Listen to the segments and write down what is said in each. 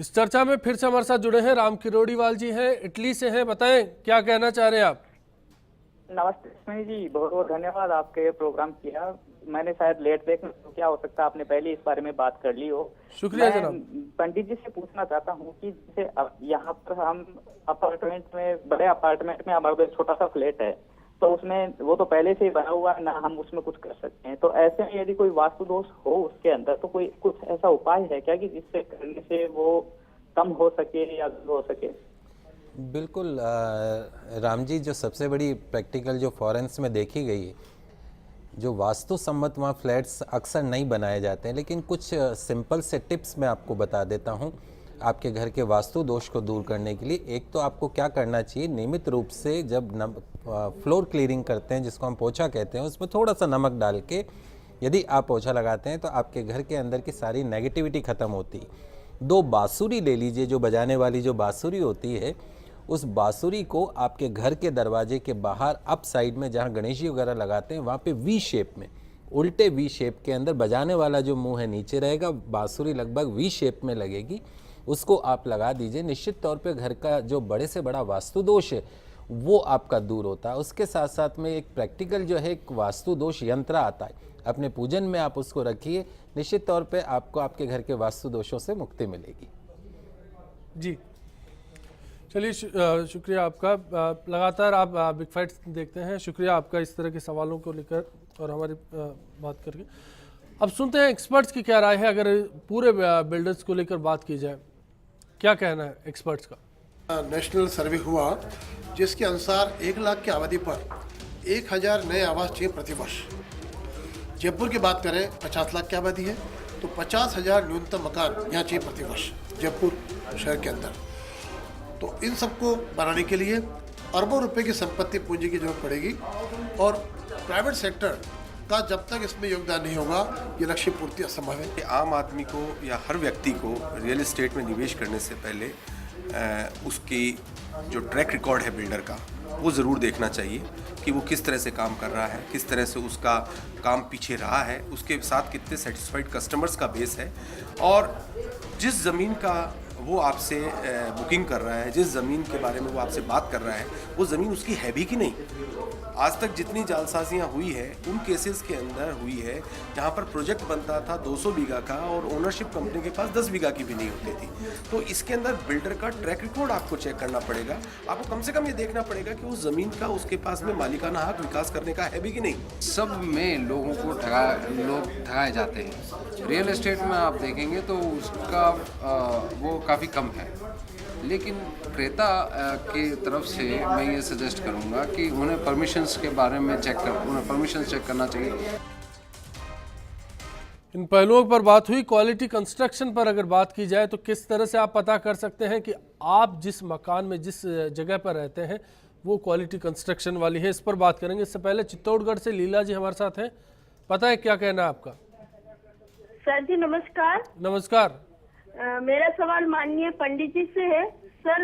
इस चर्चा में फिर से हमारे साथ जुड़े हैं राम किरोड़ीवाल जी हैं, इटली से हैं। बताएं क्या कहना चाह रहे हैं आप। नमस्ते सुनील जी, बहुत बहुत धन्यवाद। आपके प्रोग्राम किया, मैंने शायद लेट देखा तो क्या हो सकता है आपने पहले इस बारे में बात कर ली हो। शुक्रिया मैं जनाब। पंडित जी से पूछना चाहता हूँ कि जैसे अब यहाँ पर हम अपार्टमेंट में, बड़े अपार्टमेंट में हमारा एक छोटा सा फ्लैट है, तो उसमें वो तो पहले से ही बना हुआ है ना, हम उसमें कुछ कर सकते हैं। तो ऐसे में यदि कोई वास्तु दोष हो उसके अंदर, तो कोई कुछ ऐसा उपाय है क्या कि जिससे करने से वो कम हो सके या दूर हो सके? बिल्कुल राम जी, जो सबसे बड़ी प्रैक्टिकल जो फॉरेंस में देखी गई है, जो वास्तु सम्मत वहाँ फ्लैट्स अक्सर नहीं बनाए जाते हैं, लेकिन कुछ सिंपल से टिप्स मैं आपको बता देता हूँ आपके घर के वास्तु दोष को दूर करने के लिए। एक तो आपको क्या करना चाहिए, नियमित रूप से जब फ्लोर क्लीनिंग करते हैं, जिसको हम पोछा कहते हैं, उसमें थोड़ा सा नमक डाल के यदि आप पोछा लगाते हैं तो आपके घर के अंदर की सारी नेगेटिविटी ख़त्म होती है। 2 बांसुरी ले लीजिए, जो बजाने वाली जो बांसुरी होती है, उस बांसुरी को आपके घर के दरवाजे के बाहर अप साइड में जहाँ गणेश जी वगैरह लगाते हैं, वहाँ पे वी शेप में, उल्टे वी शेप के अंदर बजाने वाला जो मुंह है नीचे रहेगा, बांसुरी लगभग वी शेप में लगेगी, उसको आप लगा दीजिए। निश्चित तौर पे घर का जो बड़े से बड़ा वास्तु दोष है वो आपका दूर होता है। उसके साथ साथ में एक प्रैक्टिकल जो है एक वास्तु दोष यंत्र आता है, अपने पूजन में आप उसको रखिए, निश्चित तौर पे आपको आपके घर के वास्तु दोषों से मुक्ति मिलेगी। जी चलिए शुक्रिया आपका। लगातार आप बिग फाइट्स देखते हैं। शुक्रिया आपका इस तरह के सवालों को लेकर और हमारी बात करके। अब सुनते हैं एक्सपर्ट्स की क्या राय है अगर पूरे बिल्डर्स को लेकर बात की जाए। क्या कहना है एक्सपर्ट्स का? नेशनल सर्वे हुआ जिसके अनुसार 1 लाख की आबादी पर 1000 नए आवास चाहिए प्रतिवर्ष। जयपुर की बात करें, 50 लाख की आबादी है, तो 50,000 न्यूनतम मकान यहाँ चाहिए प्रतिवर्ष जयपुर शहर के अंदर। तो इन सबको बनाने के लिए अरबों रुपए की संपत्ति पूंजी की जरूरत पड़ेगी, और प्राइवेट सेक्टर का जब तक इसमें योगदान नहीं होगा ये लक्ष्य पूर्ति असंभव है। आम आदमी को या हर व्यक्ति को रियल एस्टेट में निवेश करने से पहले उसकी जो ट्रैक रिकॉर्ड है बिल्डर का, वो ज़रूर देखना चाहिए कि वो किस तरह से काम कर रहा है, किस तरह से उसका काम पीछे रहा है, उसके साथ कितने सेटिस्फाइड कस्टमर्स का बेस है, और जिस ज़मीन का वो आपसे बुकिंग कर रहा है, जिस ज़मीन के बारे में वो आपसे बात कर रहा है, वो ज़मीन उसकी है भी कि नहीं। आज तक जितनी जालसाजियाँ हुई है उन केसेस के अंदर हुई है जहाँ पर प्रोजेक्ट बनता था 200 बीघा का और ओनरशिप कंपनी के पास 10 बीघा की भी नहीं होती थी। तो इसके अंदर बिल्डर का ट्रैक रिकॉर्ड आपको चेक करना पड़ेगा। आपको कम से कम ये देखना पड़ेगा कि उस ज़मीन का उसके पास में मालिकाना हक विकास करने का है भी कि नहीं। सब में लोगों को लोग ठगाए जाते हैं। रियल एस्टेट में आप देखेंगे तो उसका वो काफ़ी कम है, लेकिन क्रेता की तरफ से मैं ये सजेस्ट करूंगा कि उन्हें परमिशंस के बारे में उन्हें परमिशन चेक करना चाहिए। इन पहलुओं पर बात हुई। क्वालिटी कंस्ट्रक्शन पर अगर बात की जाए तो किस तरह से आप पता कर सकते हैं कि आप जिस मकान में, जिस जगह पर रहते हैं, वो क्वालिटी कंस्ट्रक्शन वाली है, इस पर बात करेंगे। इससे पहले चित्तौड़गढ़ से लीला जी हमारे साथ हैं। पता है क्या कहना है आपका? सर जी नमस्कार। नमस्कार। मेरा सवाल माननीय पंडित जी से है। सर,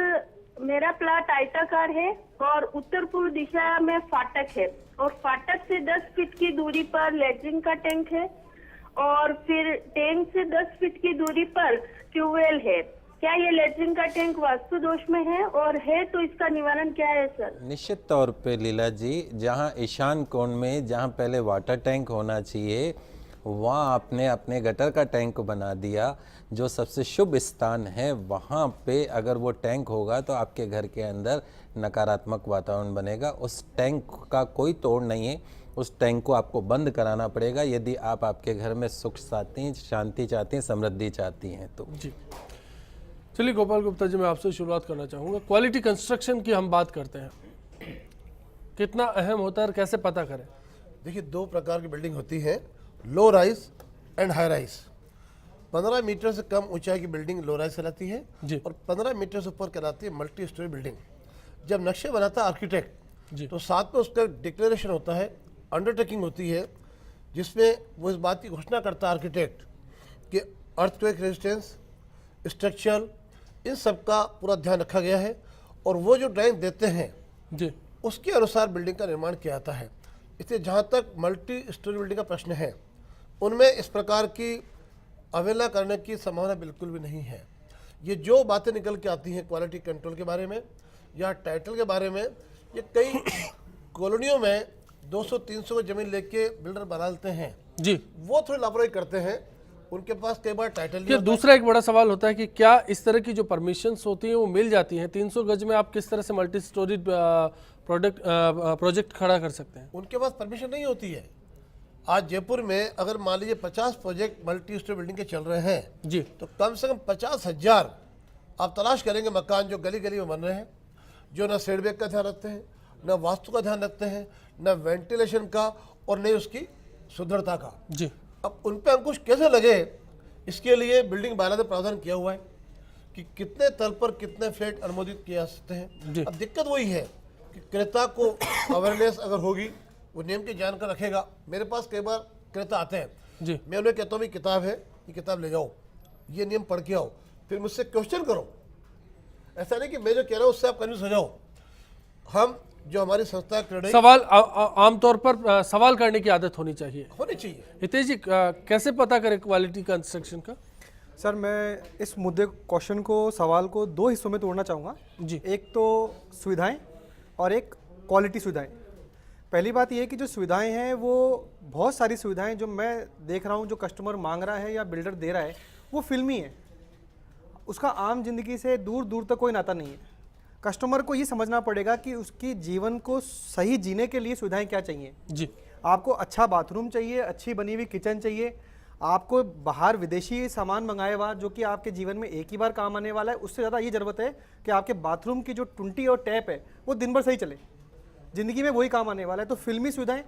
मेरा प्लाट आयताकार है और उत्तर पूर्व दिशा में फाटक है, और फाटक से 10 फीट की दूरी पर लेटरिन का टैंक है, और फिर टैंक से 10 फीट की दूरी पर ट्यूबवेल है। क्या ये लेटरिन का टैंक वास्तु दोष में है, और है तो इसका निवारण क्या है सर? निश्चित तौर पे लीला जी, जहाँ ईशान कोण में जहाँ पहले वाटर टैंक होना चाहिए वहाँ आपने अपने गटर का टैंक बना दिया। जो सबसे शुभ स्थान है वहाँ पे अगर वो टैंक होगा तो आपके घर के अंदर नकारात्मक वातावरण बनेगा। उस टैंक का कोई तोड़ नहीं है, उस टैंक को आपको बंद कराना पड़ेगा यदि आप आपके घर में सुख चाहती हैं, शांति चाहती हैं, समृद्धि चाहती हैं तो। जी चलिए गोपाल गुप्ता जी, मैं आपसे शुरुआत करना चाहूँगा। क्वालिटी कंस्ट्रक्शन की हम बात करते हैं, कितना अहम होता है और कैसे पता करें? देखिए, 2 प्रकार की बिल्डिंग होती है, low rise and high rise. 15 metre से कम ऊंचाई की बिल्डिंग लो राइज कहलाती है जी। और 15 मीटर से ऊपर कहलाती है मल्टी स्टोरी बिल्डिंग। जब नक्शे बनाता है आर्किटेक्ट तो साथ में उसका डिक्लेरेशन होता है, अंडरटेकिंग होती है, जिसमें वो इस बात की घोषणा करता है आर्किटेक्ट कि अर्थक्वेक रेजिस्टेंस, स्ट्रक्चर, इन सब का पूरा ध्यान रखा गया है, और वो जो ड्राइंग देते हैं जी उसके अनुसार बिल्डिंग का निर्माण किया जाता है। इसलिए जहाँ तक मल्टी स्टोरी बिल्डिंग का प्रश्न है, उनमें इस प्रकार की अवहेलना करने की संभावना बिल्कुल भी नहीं है, ये जो बातें निकल के आती हैं क्वालिटी कंट्रोल के बारे में या टाइटल के बारे में, ये कई कॉलोनियों में 200-300 ज़मीन लेके बिल्डर बना लेते हैं जी। वो थोड़ी लापरवाही करते हैं, उनके पास कई बार टाइटल नहीं फिर होता। दूसरा एक बड़ा सवाल होता है कि क्या इस तरह की जो परमिशंस होती हैं वो मिल जाती हैं? 300 गज में आप किस तरह से मल्टी स्टोरी प्रोजेक्ट खड़ा कर सकते हैं? उनके पास परमिशन नहीं होती है। आज जयपुर में अगर मान लीजिए 50 प्रोजेक्ट मल्टी स्टोरी बिल्डिंग के चल रहे हैं जी। तो कम से कम 50,000 आप तलाश करेंगे मकान जो गली गली में बन रहे हैं, जो न सेटबैक का ध्यान रखते हैं, न वास्तु का ध्यान रखते हैं, न वेंटिलेशन का और न उसकी सुदृढ़ता का। जी। अब उन पे अंकुश कैसे लगे, इसके लिए बिल्डिंग बायलॉ में प्रावधान किया हुआ है कि कितने तल पर कितने फ्लैट अनुमोदित किए जा सकते जी। हैं। अब दिक्कत वही है कि क्रेता को अवेयरनेस अगर होगी, वो नियम की जानकारी रखेगा। मेरे पास कई बार क्रेता आते हैं जी। मैं उन्हें कहता हूँ ये किताब है, ये किताब ले जाओ, ये नियम पढ़ के आओ, फिर मुझसे क्वेश्चन करो। ऐसा नहीं कि मैं जो कह रहा हूँ उससे आप कन्फ्यूज हो जाओ। हम जो हमारी संस्था क्रेडिट सवाल आमतौर पर सवाल करने की आदत होनी चाहिए। होनी चाहिए। हितेश जी, कैसे पता करें क्वालिटी कंस्ट्रक्शन का? सर, मैं इस मुद्दे क्वेश्चन को, सवाल को 2 हिस्सों में तोड़ना चाहूँगा जी। एक तो सुविधाएं और एक क्वालिटी सुविधाएं। पहली बात ये है कि जो सुविधाएं हैं वो बहुत सारी सुविधाएं जो मैं देख रहा हूँ जो कस्टमर मांग रहा है या बिल्डर दे रहा है वो फिल्मी है, उसका आम जिंदगी से दूर दूर तक कोई नाता नहीं है। कस्टमर को ये समझना पड़ेगा कि उसकी जीवन को सही जीने के लिए सुविधाएं क्या चाहिए। जी। आपको अच्छा बाथरूम चाहिए, अच्छी बनी हुई किचन चाहिए, आपको बाहर विदेशी सामान मंगाए हुआ जो कि आपके जीवन में एक ही बार काम आने वाला है, उससे ज़्यादा ये ज़रूरत है कि आपके बाथरूम की जो टुंटी और टैप है वो दिन भर सही चले, ज़िंदगी में वही काम आने वाला है। तो फिल्मी सुविधाएं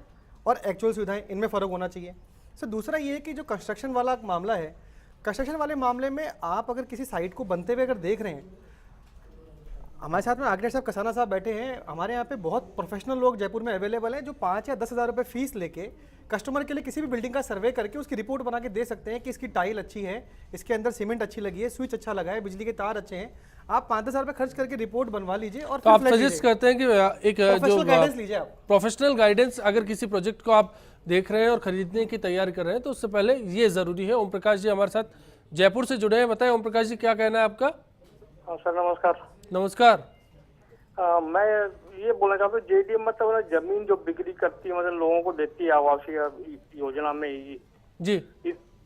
और एक्चुअल सुविधाएं, इनमें फ़र्क होना चाहिए। सर, दूसरा ये है कि जो कंस्ट्रक्शन वाला मामला है, कंस्ट्रक्शन वाले मामले में आप अगर किसी साइट को बनते हुए अगर देख रहे हैं, हमारे साथ में आर्किटेक्ट साहब कसाना साहब बैठे हैं, हमारे यहाँ पे बहुत प्रोफेशनल लोग जयपुर में अवेलेबल हैं जो 5 या 10 हज़ार रुपये फीस लेके कस्टमर के लिए किसी भी बिल्डिंग का सर्वे करके उसकी रिपोर्ट बना के दे सकते हैं कि इसकी टाइल अच्छी है, इसके अंदर सीमेंट अच्छी लगी है, स्विच अच्छा लगा है, बिजली के तार अच्छे हैं। आप 5-10 हज़ार रुपये खर्च करके रिपोर्ट बनवा लीजिए और तो आप सजेस्ट करते हैं कि एक जो गाइडेंस लीजिए आप। प्रोफेशनल गाइडेंस, अगर किसी प्रोजेक्ट को आप देख रहे हैं और खरीदने की तैयारी कर रहे हैं तो उससे पहले ये ज़रूरी है। ओम प्रकाश जी हमारे साथ जयपुर से जुड़े हैं, बताएं ओम प्रकाश जी क्या कहना है आपका? सर नमस्कार। नमस्कार। मैं ये बोलना चाहता हूँ जेडीएम मतलब जमीन जो बिक्री करती है, मतलब लोगों को देती है आवासीय योजना में ही जी।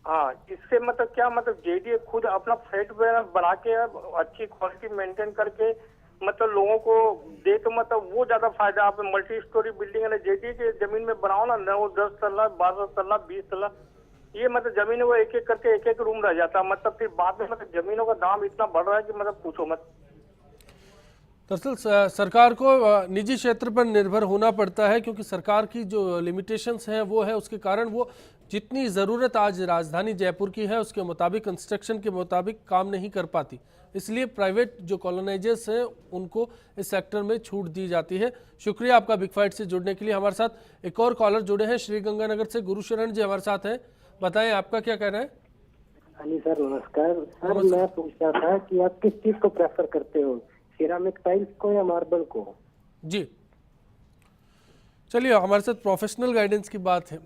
हाँ, इससे मतलब क्या, मतलब जेडीए खुद अपना फ्लैट बना के अच्छी क्वालिटी मेंटेन करके मतलब लोगों को दे तो मतलब वो ज्यादा फायदा। आप मल्टी स्टोरी बिल्डिंग है जेडीए के जमीन में बनाओ ना, 9-10 तल्ला, 12 तल्ला, 20 तल्ला, ये मतलब जमीन वो एक एक करके एक रूम रह जाता। मतलब फिर बाद में मतलब जमीनों का दाम इतना बढ़ रहा है कि मतलब पूछो मत। दरअसल सरकार को निजी क्षेत्र पर निर्भर होना पड़ता है क्योंकि सरकार की जो लिमिटेशंस हैं वो है, उसके कारण वो जितनी ज़रूरत आज राजधानी जयपुर की है उसके मुताबिक, कंस्ट्रक्शन के मुताबिक काम नहीं कर पाती। इसलिए प्राइवेट जो कॉलोनाइजर्स हैं उनको इस सेक्टर में छूट दी जाती है। शुक्रिया आपका बिग फाइट से जुड़ने के लिए। हमारे साथ एक और कॉलर जुड़े हैं श्रीगंगानगर से, गुरुशरण जी हमारे साथ हैं, बताएं आपका क्या कहना है? हाँ जी सर, नमस्कार। सर मैं पूछ रहा था कि आप किस चीज को प्रेफर करते हो, सिरामिक टाइल्स को या मार्बल को? जी चलिए, हमारे साथ प्रोफेशनल गाइडेंस की बात है,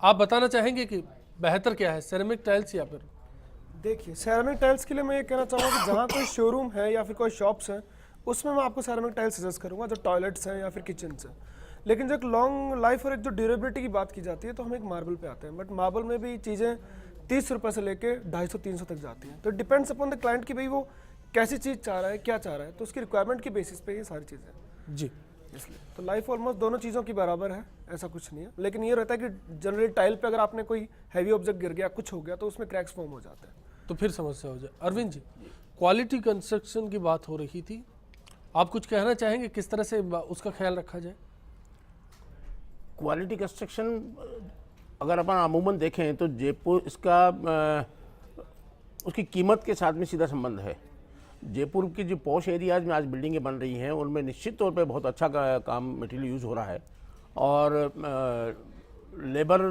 आप बताना चाहेंगे कि बेहतर क्या है, सेरेमिक टाइल्स या फिर? देखिए, सेरेमिक टाइल्स के लिए मैं ये कहना चाहूँगा कि जहाँ कोई शोरूम है या फिर कोई शॉप्स हैं उसमें मैं आपको सेरेमिक टाइल्स सजेस्ट करूँगा, जो टॉयलेट्स हैं या फिर किचन हैं। लेकिन जो एक लॉन्ग लाइफ और एक जो ड्यूरेबिलिटी की बात की जाती है तो हम एक मार्बल पे आते हैं। बट मार्बल में भी चीज़ें 30 रुपये से लेके 250-300 तक जाती हैं। तो डिपेंड्स अपॉन द क्लाइंट कि भाई वो कैसी चीज़ चाह रहा है, क्या चाह रहा है, तो उसकी रिक्वायरमेंट की बेसिस पे ये सारी चीज़ें। जी, इसलिए तो लाइफ ऑलमोस्ट दोनों चीज़ों की बराबर है, ऐसा कुछ नहीं है। लेकिन ये रहता है कि जनरली टाइल पे अगर आपने कोई हैवी ऑब्जेक्ट गिर गया, कुछ हो गया, तो उसमें क्रैक्स फॉर्म हो जाते हैं, तो फिर समस्या हो जाए। अरविंद जी, क्वालिटी कंस्ट्रक्शन की बात हो रही थी, आप कुछ कहना चाहेंगे किस तरह से उसका ख्याल रखा जाए? क्वालिटी कंस्ट्रक्शन अगर अपन अमूमन देखें तो जयपुर इसका उसकी कीमत के साथ में सीधा संबंध है। जयपुर की जो पॉश एरियाज में आज बिल्डिंगें बन रही हैं उनमें निश्चित तौर पे बहुत अच्छा काम मटेरियल यूज़ हो रहा है और लेबर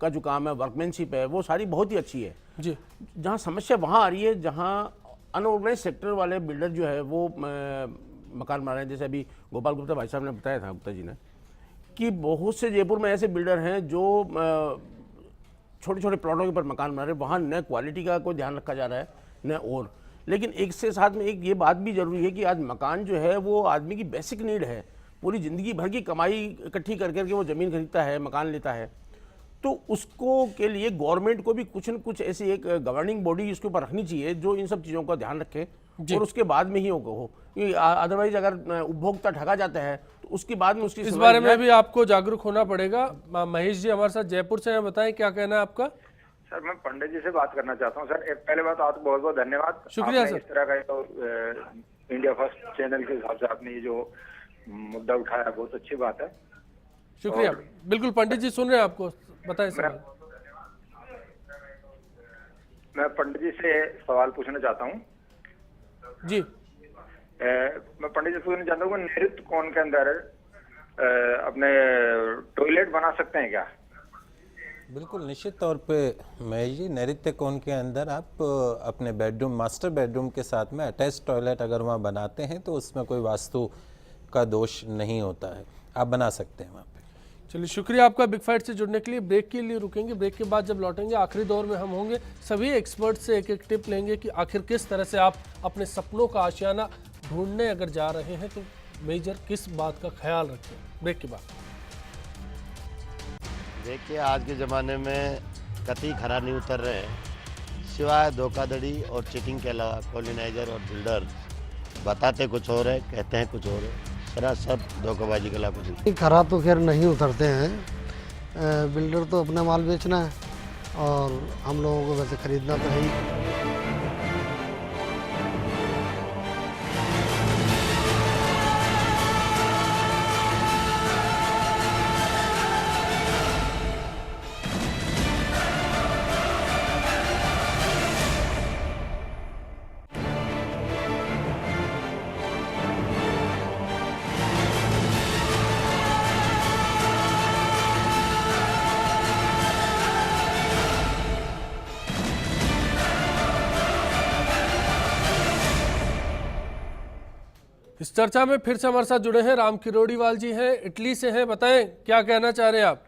का जो काम है, वर्कमैनशिप है, वो सारी बहुत ही अच्छी है। जी। जहाँ समस्या वहाँ आ रही है जहाँ अनऑर्गेनाइज सेक्टर वाले बिल्डर जो है वो मकान बना रहे हैं। जैसे अभी गोपाल गुप्ता भाई साहब ने बताया था, गुप्ता जी ने, कि बहुत से जयपुर में ऐसे बिल्डर हैं जो छोटे छोटे प्लॉटों के ऊपर मकान बना रहे हैं। वहाँ न क्वालिटी का कोई ध्यान रखा जा रहा है न और लेकिन एक से साथ में एक ये बात भी जरूरी है कि आज मकान जो है वो आदमी की बेसिक नीड है। पूरी ज़िंदगी भर की कमाई इकट्ठी कर करके वो ज़मीन खरीदता है, मकान लेता है, तो उसको के लिए गवर्नमेंट को भी कुछ न कुछ ऐसी एक गवर्निंग बॉडी इसके ऊपर रखनी चाहिए जो इन सब चीज़ों का ध्यान रखे और उसके बाद में ही हो। अदरवाइज अगर उपभोक्ता ठगा जाता है तो उसके बाद में उसकी इस बारे में भी आपको जागरूक होना पड़ेगा। महेश जी हमारे साथ जयपुर से हैं, बताएं क्या कहना है आपका। सर मैं पंडित जी से बात करना चाहता हूँ। सर पहले बात आपको बहुत बहुत धन्यवाद, शुक्रिया आपने सर। इस तरह का तो इंडिया फर्स्ट चैनल के हिसाब से आपने ये जो मुद्दा उठाया बहुत अच्छी बात है, शुक्रिया। बिल्कुल पंडित जी सुन रहे हैं आपको, बताएं सर। मैं पंडित जी से सवाल पूछना चाहता हूँ जी। मैं पंडित जी से पूछना चाहता हूँ नैऋत्य कोण के अंदर अपने टॉयलेट बना सकते हैं क्या? बिल्कुल निश्चित तौर पे महेश जी, नैऋत्य कोण के अंदर आप अपने बेडरूम, मास्टर बेडरूम के साथ में अटैच टॉयलेट अगर वहाँ बनाते हैं तो उसमें कोई वास्तु का दोष नहीं होता है, आप बना सकते हैं वहाँ पे। चलिए शुक्रिया आपका बिग फाइट से जुड़ने के लिए। ब्रेक के लिए रुकेंगे, ब्रेक के बाद जब लौटेंगे आखिरी दौर में हम होंगे, सभी एक्सपर्ट से एक एक टिप लेंगे कि आखिर किस तरह से आप अपने सपनों का आशियाना ढूंढने अगर जा रहे हैं तो मेजर किस बात का ख्याल रखें। ब्रेक के बाद देखिए आज के ज़माने में कतई खरा नहीं उतर रहे हैं, सिवाय धोखाधड़ी और चीटिंग के अलावा कॉलोनाइजर और बिल्डर बताते कुछ और है, कहते हैं कुछ और है, सरासर धोखेबाजी के अलावा कुछ नहीं। खरा तो खैर नहीं उतरते हैं, बिल्डर तो अपना माल बेचना है और हम लोगों को वैसे खरीदना तो है ही। इस चर्चा में फिर से हमारे साथ जुड़े हैं राम किरोड़ीवाल जी हैं, इटली से हैं, बताएं क्या कहना चाह रहे हैं आप।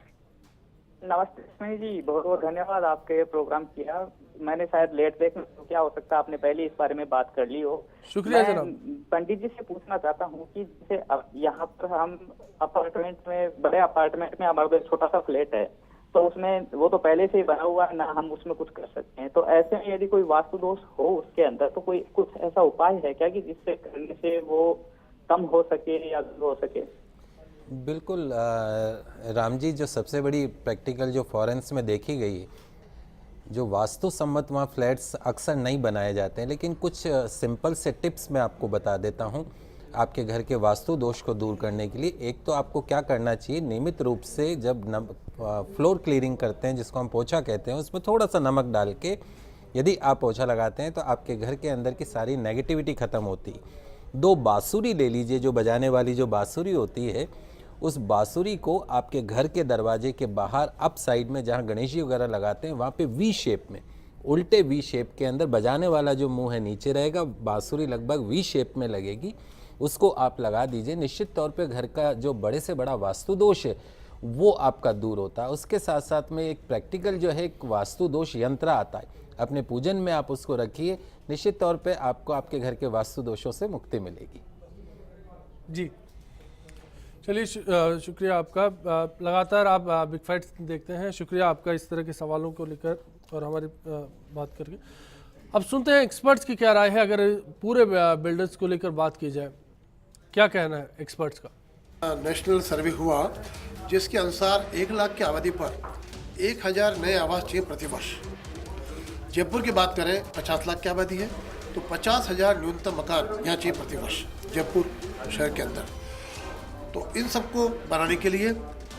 नमस्ते स्मिनी जी, बहुत बहुत धन्यवाद आपके प्रोग्राम किया। मैंने शायद लेट देख तो क्या हो सकता है आपने पहले इस बारे में बात कर ली हो। शुक्रिया मैं जनाब। पंडित जी से पूछना चाहता हूँ कि जैसे अब यहाँ पर हम अपार्टमेंट में, बड़े अपार्टमेंट में हमारा छोटा सा फ्लैट है, तो उसमें वो तो पहले से ही बना हुआ है, ना हम उसमें कुछ कर सकते हैं, तो ऐसे में यदि कोई वास्तु दोष हो उसके अंदर तो कोई कुछ ऐसा उपाय है क्या कि जिससे करने से वो कम हो सके या हो सके? बिल्कुल राम जी, जो सबसे बड़ी प्रैक्टिकल जो फॉरेंस में देखी गई है, जो वास्तु सम्मत वहाँ फ्लैट्स अक्सर नहीं बनाए जाते हैं, लेकिन कुछ सिंपल से टिप्स मैं आपको बता देता हूँ आपके घर के वास्तु दोष को दूर करने के लिए। एक तो आपको क्या करना चाहिए, नियमित रूप से जब फ्लोर क्लीनिंग करते हैं, जिसको हम पोछा कहते हैं, उसमें थोड़ा सा नमक डाल के यदि आप पोछा लगाते हैं तो आपके घर के अंदर की सारी नेगेटिविटी ख़त्म होती है। 2 बांसुरी ले लीजिए, जो बजाने वाली जो बांसुरी होती है, उस बांसुरी को आपके घर के दरवाजे के बाहर अप साइड में जहाँ गणेश जी वगैरह लगाते हैं वहाँ पे वी शेप में, उल्टे वी शेप के अंदर बजाने वाला जो मुंह है नीचे रहेगा, बांसुरी लगभग वी शेप में लगेगी, उसको आप लगा दीजिए। निश्चित तौर पे घर का जो बड़े से बड़ा वास्तु दोष है वो आपका दूर होता है। उसके साथ साथ में एक प्रैक्टिकल जो है एक वास्तु दोष यंत्र आता है, अपने पूजन में आप उसको रखिए, निश्चित तौर पे आपको आपके घर के वास्तु दोषों से मुक्ति मिलेगी। जी चलिए शुक्रिया आपका। लगातार आप बिग फाइट देखते हैं, शुक्रिया आपका इस तरह के सवालों को लेकर और हमारी बात करके। अब सुनते हैं एक्सपर्ट्स की क्या राय है अगर पूरे बिल्डर्स को लेकर बात की जाए, क्या कहना है एक्सपर्ट्स का। नेशनल सर्वे हुआ जिसके अनुसार 1 लाख की आबादी पर 1000 नए आवास चाहिए प्रतिवर्ष। जयपुर की बात करें 50 लाख की आबादी है तो 50,000 न्यूनतम मकान यहाँ चाहिए प्रतिवर्ष जयपुर शहर के अंदर। तो इन सबको बनाने के लिए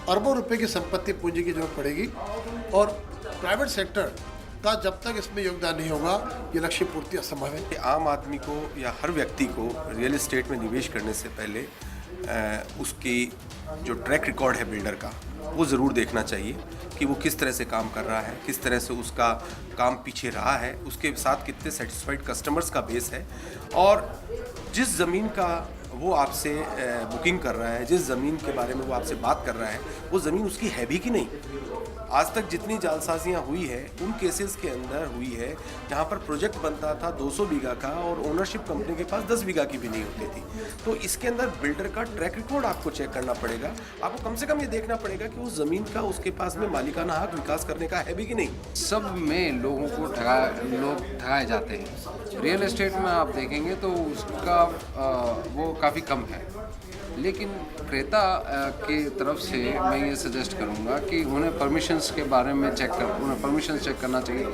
अरबों रुपए की संपत्ति पूंजी की जरूरत पड़ेगी और प्राइवेट सेक्टर का जब तक इसमें योगदान नहीं होगा ये लक्ष्य पूर्ति असंभव है। आम आदमी को या हर व्यक्ति को रियल एस्टेट में निवेश करने से पहले उसकी जो ट्रैक रिकॉर्ड है बिल्डर का वो ज़रूर देखना चाहिए कि वो किस तरह से काम कर रहा है, किस तरह से उसका काम पीछे रहा है, उसके साथ कितने सेटिस्फाइड कस्टमर्स का बेस है और जिस ज़मीन का वो आपसे बुकिंग कर रहा है, जिस ज़मीन के बारे में वो आपसे बात कर रहा है, वो ज़मीन उसकी है भी कि नहीं। आज तक जितनी जालसाजियाँ हुई है उन केसेस के अंदर हुई है जहाँ पर प्रोजेक्ट बनता था 200 बीघा का और ओनरशिप कंपनी के पास 10 बीघा की भी नहीं होती थी। तो इसके अंदर बिल्डर का ट्रैक रिकॉर्ड आपको चेक करना पड़ेगा। आपको कम से कम ये देखना पड़ेगा कि उस ज़मीन का उसके पास में मालिकाना हक विकास करने का है भी कि नहीं। सब में लोगों को लोग ठगाए जाते हैं। रियल एस्टेट में आप देखेंगे तो उसका वो काफ़ी कम है, लेकिन क्रेता की तरफ से मैं ये सजेस्ट करूँगा कि उन्हें परमिशंस के बारे में उन्हें परमिशंस चेक करना चाहिए।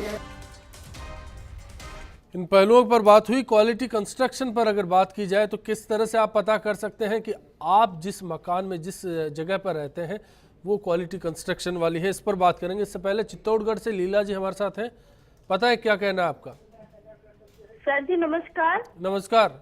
इन पहलुओं पर बात हुई। क्वालिटी कंस्ट्रक्शन पर अगर बात की जाए तो किस तरह से आप पता कर सकते हैं कि आप जिस मकान में जिस जगह पर रहते हैं वो क्वालिटी कंस्ट्रक्शन वाली है, इस पर बात करेंगे। इससे पहले चित्तौड़गढ़ से लीला जी हमारे साथ हैं। पता है क्या कहना है आपका? सर जी नमस्कार। नमस्कार।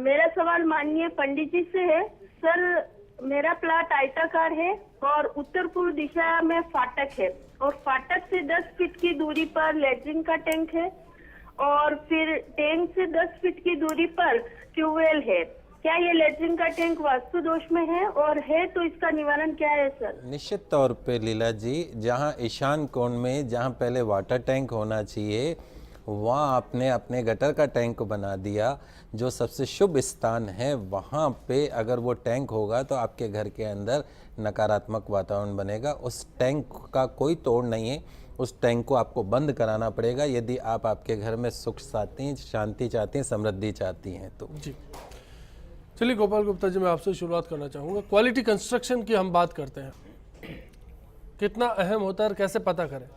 मेरा सवाल माननीय पंडित जी से है। सर मेरा प्लाट आयताकार है और उत्तर पूर्व दिशा में फाटक है और फाटक से 10 फीट की दूरी पर लेटरिन का टैंक है और फिर टैंक से 10 फीट की दूरी पर ट्यूबवेल है। क्या ये लेटरिन का टैंक वास्तु दोष में है और है तो इसका निवारण क्या है सर? निश्चित तौर पे लीला जी, जहाँ ईशान कोण में जहाँ पहले वाटर टैंक होना चाहिए वहाँ आपने अपने गटर का टैंक बना दिया। जो सबसे शुभ स्थान है वहाँ पे अगर वो टैंक होगा तो आपके घर के अंदर नकारात्मक वातावरण बनेगा। उस टैंक का कोई तोड़ नहीं है, उस टैंक को आपको बंद कराना पड़ेगा यदि आप आपके घर में सुख चाहती हैं, शांति चाहती हैं, समृद्धि चाहती हैं तो। जी चलिए गोपाल गुप्ता जी, मैं आपसे शुरुआत करना चाहूँगा। क्वालिटी कंस्ट्रक्शन की हम बात करते हैं, कितना अहम होता है और कैसे पता करें?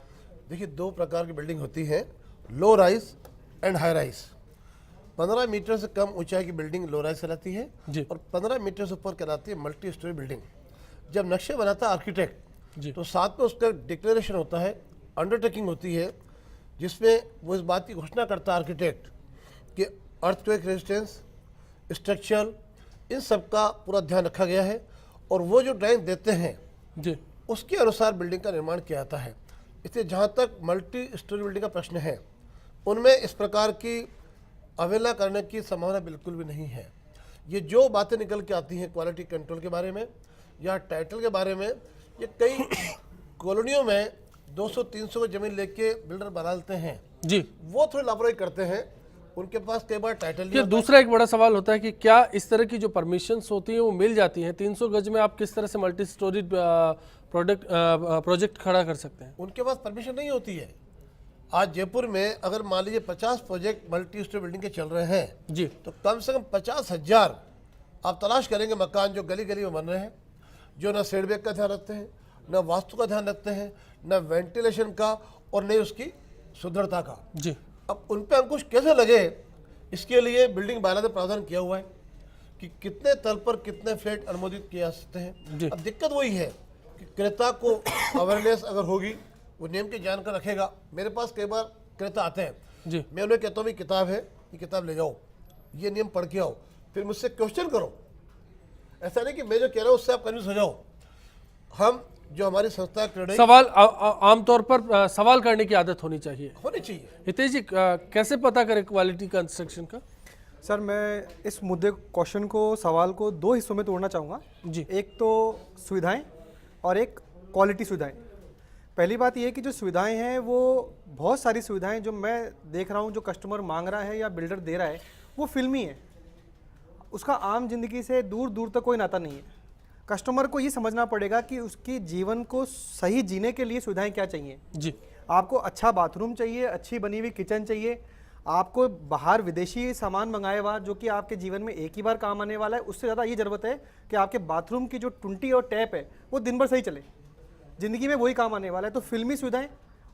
देखिए, दो प्रकार की बिल्डिंग होती है, low rise and high rise. 15 metre से कम ऊंचाई की बिल्डिंग लो राइज कहलाती है और 15 मीटर से ऊपर कहलाती है मल्टी स्टोरी बिल्डिंग। जब नक्शे बनाता है आर्किटेक्ट तो साथ में उसका डिक्लेरेशन होता है, अंडरटेकिंग होती है, जिसमें वो इस बात की घोषणा करता है आर्किटेक्ट कि अर्थक्वेक रेजिस्टेंस, स्ट्रक्चरल, इन सब का पूरा ध्यान रखा गया है और वो जो ड्राइंग देते हैं जी उसके अनुसार बिल्डिंग का निर्माण किया जाता है। इसलिए जहाँ तक मल्टी स्टोरी बिल्डिंग का प्रश्न है उनमें इस प्रकार की अवहेलना करने की संभावना बिल्कुल भी नहीं है। ये जो बातें निकल के आती हैं क्वालिटी कंट्रोल के बारे में या टाइटल के बारे में, ये कई कॉलोनियों में 200-300 की जमीन लेके बिल्डर बना लेते हैं जी, वो थोड़ी लापरवाही करते हैं, उनके पास कई बार टाइटल नहीं। दूसरा एक बड़ा सवाल होता है कि क्या इस तरह की जो परमिशंस होती हैं वो मिल जाती हैं? 300 गज में आप किस तरह से मल्टी स्टोरी प्रोजेक्ट खड़ा कर सकते हैं? उनके पास परमिशन नहीं होती है। आज जयपुर में अगर मान लीजिए 50 प्रोजेक्ट मल्टी स्टोरी बिल्डिंग के चल रहे हैं जी, तो कम से कम 50,000 आप तलाश करेंगे मकान जो गली गली में बन रहे हैं, जो ना सेटबैक का ध्यान रखते हैं, ना वास्तु का ध्यान रखते हैं, ना वेंटिलेशन का और नहीं उसकी सुदृढ़ता का। जी, अब उन पे अंकुश कैसे लगे, इसके लिए बिल्डिंग बायलॉ में प्रावधान किया हुआ है कि कितने तल पर कितने फ्लैट अनुमोदित किए जा सकते हैं। अब दिक्कत वही है कि क्रेता को अवेयरनेस अगर होगी, वो नियम की जानकारी रखेगा। मेरे पास कई बार क्रेता आते हैं जी, मैं उन्हें कहता हूँ किताब है, ये किताब ले जाओ, ये नियम पढ़ के आओ, फिर मुझसे क्वेश्चन करो। ऐसा नहीं कि मैं जो कह रहा हूँ उससे आप कन्फ्यूज हो जाओ। हम जो हमारी संस्था क्रेडिट सवाल आमतौर पर सवाल करने की आदत होनी चाहिए। हितेश जी, कैसे पता करें क्वालिटी कंस्ट्रक्शन का? सर मैं इस मुद्दे क्वेश्चन को सवाल को दो हिस्सों में तोड़ना चाहूँगा जी। एक तो सुविधाएं और एक क्वालिटी सुविधाएं। पहली बात ये है कि जो सुविधाएं हैं वो बहुत सारी सुविधाएं जो मैं देख रहा हूँ जो कस्टमर मांग रहा है या बिल्डर दे रहा है वो फिल्मी है, उसका आम जिंदगी से दूर दूर तक कोई नाता नहीं है। कस्टमर को ये समझना पड़ेगा कि उसकी जीवन को सही जीने के लिए सुविधाएं क्या चाहिए। जी, आपको अच्छा बाथरूम चाहिए, अच्छी बनी हुई किचन चाहिए, आपको बाहर विदेशी सामान मंगाए हुआ जो कि आपके जीवन में एक ही बार काम आने वाला है, उससे ज़्यादा ये ज़रूरत है कि आपके बाथरूम की जो टुंटी और टैप है वो दिन भर सही चले, ज़िंदगी में वही काम आने वाला है। तो फिल्मी सुविधाएं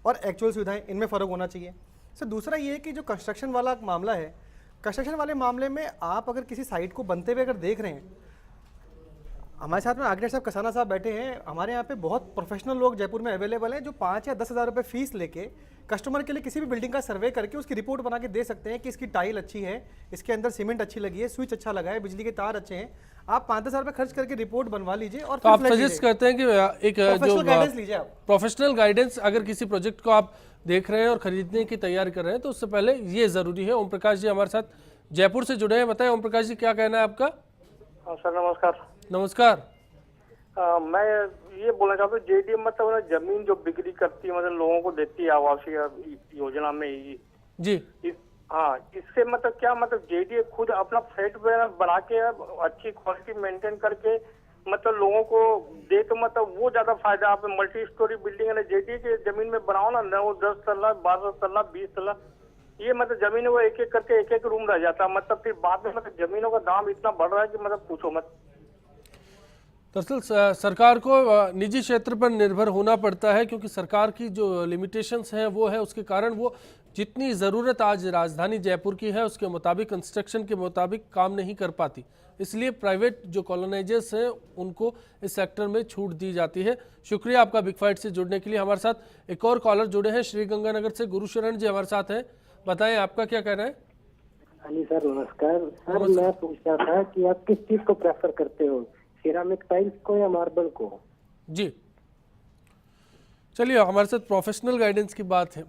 और एक्चुअल सुविधाएं, इनमें फ़र्क होना चाहिए। सर दूसरा ये है कि जो कंस्ट्रक्शन वाला मामला है, कंस्ट्रक्शन वाले मामले में आप अगर किसी साइट को बनते हुए अगर देख रहे हैं, हमारे साथ में आर्किटेक्ट साहब कसाना साहब बैठे हैं, हमारे यहाँ पे बहुत प्रोफेशनल लोग जयपुर में अवेलेबल हैं जो 5 या 10 हज़ार रुपये फीस लेके कस्टमर के लिए किसी भी बिल्डिंग का सर्वे करके उसकी रिपोर्ट बना के दे सकते हैं कि इसकी टाइल अच्छी है, इसके अंदर सीमेंट अच्छी लगी है, स्विच अच्छा लगा है, बिजली के तार अच्छे हैं। आप 5-10 हज़ार रुपये खर्च करके रिपोर्ट बनवा लीजिए और तो आप सजेस्ट करते हैं कि एक जो गाइडेंस लीजिए आप, प्रोफेशनल गाइडेंस अगर किसी प्रोजेक्ट को आप देख रहे हैं और खरीदने की तैयारी कर रहे हैं तो उससे पहले ये ज़रूरी है। ओम प्रकाश जी हमारे साथ जयपुर से जुड़े हैं, बताएं ओम प्रकाश जी क्या कहना है आपका? सर नमस्कार। नमस्कार। मैं ये बोलना चाहता हूँ जेडीए मतलब जमीन जो बिक्री करती है मतलब लोगों को देती है आवासीय योजना में जी हाँ, इससे मतलब क्या मतलब जेडीए खुद अपना फ्लैट बना के अच्छी क्वालिटी मेंटेन करके मतलब लोगों को दे तो मतलब वो ज्यादा फायदा। आप मल्टी स्टोरी बिल्डिंग है जेडीए के जमीन में बनाओ ना वो 10 तल्ला 12 तल्ला 20 तल्ला ये मतलब जमीन वो एक एक करके एक एक रूम रह जाता है। मतलब फिर बाद में मतलब जमीनों का दाम इतना बढ़ रहा है कि मतलब पूछो मत। दरअसल सरकार को निजी क्षेत्र पर निर्भर होना पड़ता है क्योंकि सरकार की जो लिमिटेशंस हैं वो है, उसके कारण वो जितनी ज़रूरत आज राजधानी जयपुर की है उसके मुताबिक कंस्ट्रक्शन के मुताबिक काम नहीं कर पाती। इसलिए प्राइवेट जो कॉलोनाइजर्स हैं उनको इस सेक्टर में छूट दी जाती है। शुक्रिया आपका बिग फाइट से जुड़ने के लिए। हमारे साथ एक और कॉलर जुड़े हैं श्रीगंगानगर से, गुरुशरण जी हमारे साथ हैं। बताएं आपका क्या कहना है। हाँ जी सर नमस्कार। सर मैं पूछ रहा था कि आप किस चीज को प्रेफर करते हो, सिरामिक टाइल्स को या मार्बल को? जी चलिए, हमारे साथ प्रोफेशनल गाइडेंस की बात है।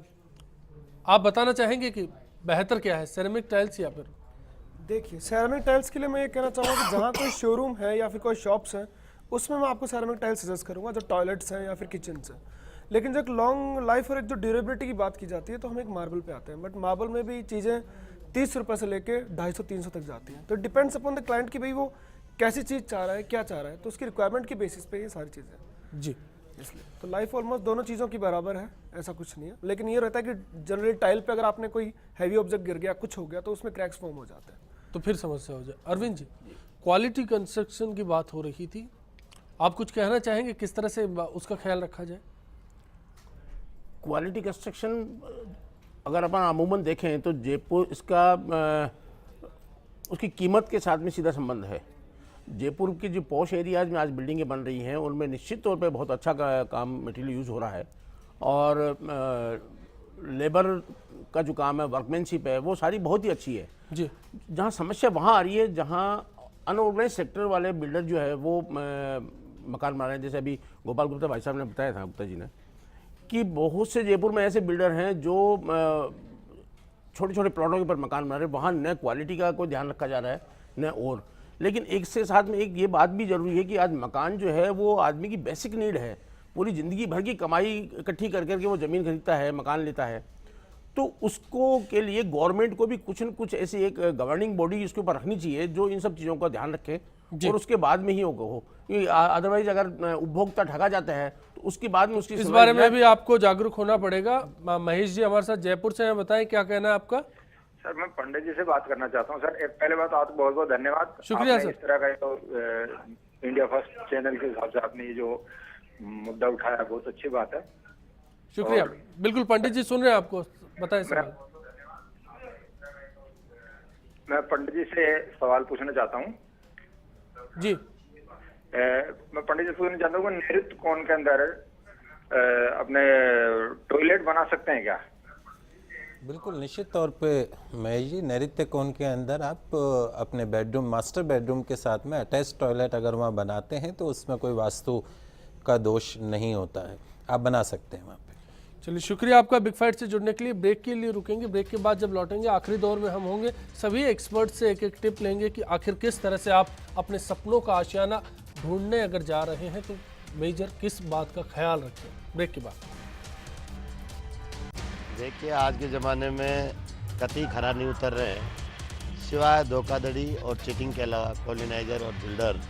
आप बताना चाहेंगे कि बेहतर क्या है, सेरेमिक टाइल्स या फिर? देखिए सेरेमिक टाइल्स के लिए मैं ये कहना चाहूँगा कि जहाँ कोई शोरूम है या फिर कोई शॉप्स है उसमें मैं आपको सेरेमिक टाइल्स सजेस्ट करूँगा जो टॉयलेट्स हैं या फिर किचन है। लेकिन जब लॉन्ग लाइफ और एक जो ड्यूरेबिलिटी की बात की जाती है तो हम एक मार्बल पे आते हैं। बट मार्बल में भी चीज़ें 30 रुपये से लेके 250-300 तक जाती हैं। तो डिपेंड्स अपॉन द क्लाइंट कि भाई वो कैसी चीज़ चाह रहा है, क्या चाह रहा है, तो उसकी रिक्वायरमेंट की बेसिस पे ये सारी चीज़ें जी। इसलिए तो लाइफ ऑलमोस्ट दोनों चीज़ों की बराबर है, ऐसा कुछ नहीं है। लेकिन ये रहता है कि जनरली टाइल पे अगर आपने कोई हैवी ऑब्जेक्ट गिर गया, कुछ हो गया तो उसमें क्रैक्स फॉर्म हो जाते हैं, तो फिर समस्या हो जाए। अरविंद जी, क्वालिटी कंस्ट्रक्शन की बात हो रही थी, आप कुछ कहना चाहेंगे किस तरह से उसका ख्याल रखा जाए? क्वालिटी कंस्ट्रक्शन अगर अपन अमूमन देखें तो जयपुर इसका उसकी कीमत के साथ में सीधा संबंध है। जयपुर की जो पॉश एरियाज में आज बिल्डिंगें बन रही हैं उनमें निश्चित तौर पे बहुत अच्छा काम मटेरियल यूज़ हो रहा है और लेबर का जो काम है, वर्कमैनशिप है, वो सारी बहुत ही अच्छी है जी। जहाँ समस्या वहाँ आ रही है जहाँ अनऑर्गेनाइज सेक्टर वाले बिल्डर जो है वो मकान बना रहे हैं। जैसे अभी गोपाल गुप्ता भाई साहब ने बताया था, गुप्ता जी ने, कि बहुत से जयपुर में ऐसे बिल्डर हैं जो छोटे छोटे प्लॉटों के ऊपर मकान बना रहे हैं। वहाँ न क्वालिटी का कोई ध्यान रखा जा रहा है न और। लेकिन एक से साथ में एक ये बात भी जरूरी है कि आज मकान जो है वो आदमी की बेसिक नीड है। पूरी ज़िंदगी भर की कमाई इकट्ठी कर करके वो ज़मीन खरीदता है, मकान लेता है, तो उसको के लिए गवर्नमेंट को भी कुछ न कुछ ऐसी एक गवर्निंग बॉडी इसके ऊपर रखनी चाहिए जो इन सब चीज़ों का ध्यान रखे और उसके बाद में ही हो। अदरवाइज अगर उपभोक्ता ठगा जाता है तो उसके बाद में उसकी इस बारे में भी आपको जागरूक होना पड़ेगा। महेश जी हमारे साथ जयपुर से हैं, बताएं क्या कहना है आपका। सर मैं पंडित जी से बात करना चाहता हूँ। सर पहले बात आपको बहुत बहुत धन्यवाद, शुक्रिया सर। इस तरह का तो इंडिया फर्स्ट चैनल के हिसाब से आपने ये जो मुद्दा उठाया बहुत अच्छी बात है, शुक्रिया। बिल्कुल पंडित जी सुन रहे हैं आपको, बताएं सर। मैं पंडित जी से सवाल पूछना चाहता हूँ जी। मैं पंडित जी पूछना चाहता हूँ नैऋत्य कोण के अंदर अपने टॉयलेट बना सकते हैं क्या? बिल्कुल निश्चित तौर पे महेश जी, नैऋत्य कोण के अंदर आप अपने बेडरूम, मास्टर बेडरूम के साथ में अटैच टॉयलेट अगर वहाँ बनाते हैं तो उसमें कोई वास्तु का दोष नहीं होता है, आप बना सकते हैं वहाँ पे। चलिए शुक्रिया आपका बिग फाइट से जुड़ने के लिए। ब्रेक के लिए रुकेंगे, ब्रेक के बाद जब लौटेंगे आखिरी दौर में हम होंगे, सभी एक्सपर्ट से एक एक टिप लेंगे कि आखिर किस तरह से आप अपने सपनों का आशियाना ढूंढने अगर जा रहे हैं तो मेजर किस बात का ख्याल रखें। ब्रेक के बाद देखिए, आज के ज़माने में कतई खरा नहीं उतर रहे हैं, सिवाय धोखाधड़ी और चीटिंग के अलावा कॉलोनाइजर और बिल्डर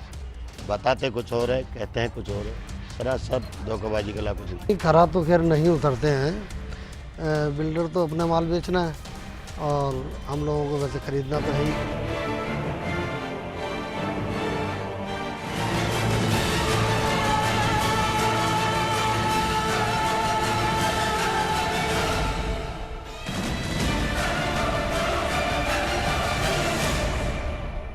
बताते कुछ और है, कहते हैं कुछ और है, सरासर धोखेबाजी के अलावा कुछ नहीं। खरा तो खैर नहीं उतरते हैं, बिल्डर तो अपना माल बेचना है और हम लोगों को वैसे खरीदना तो है ही।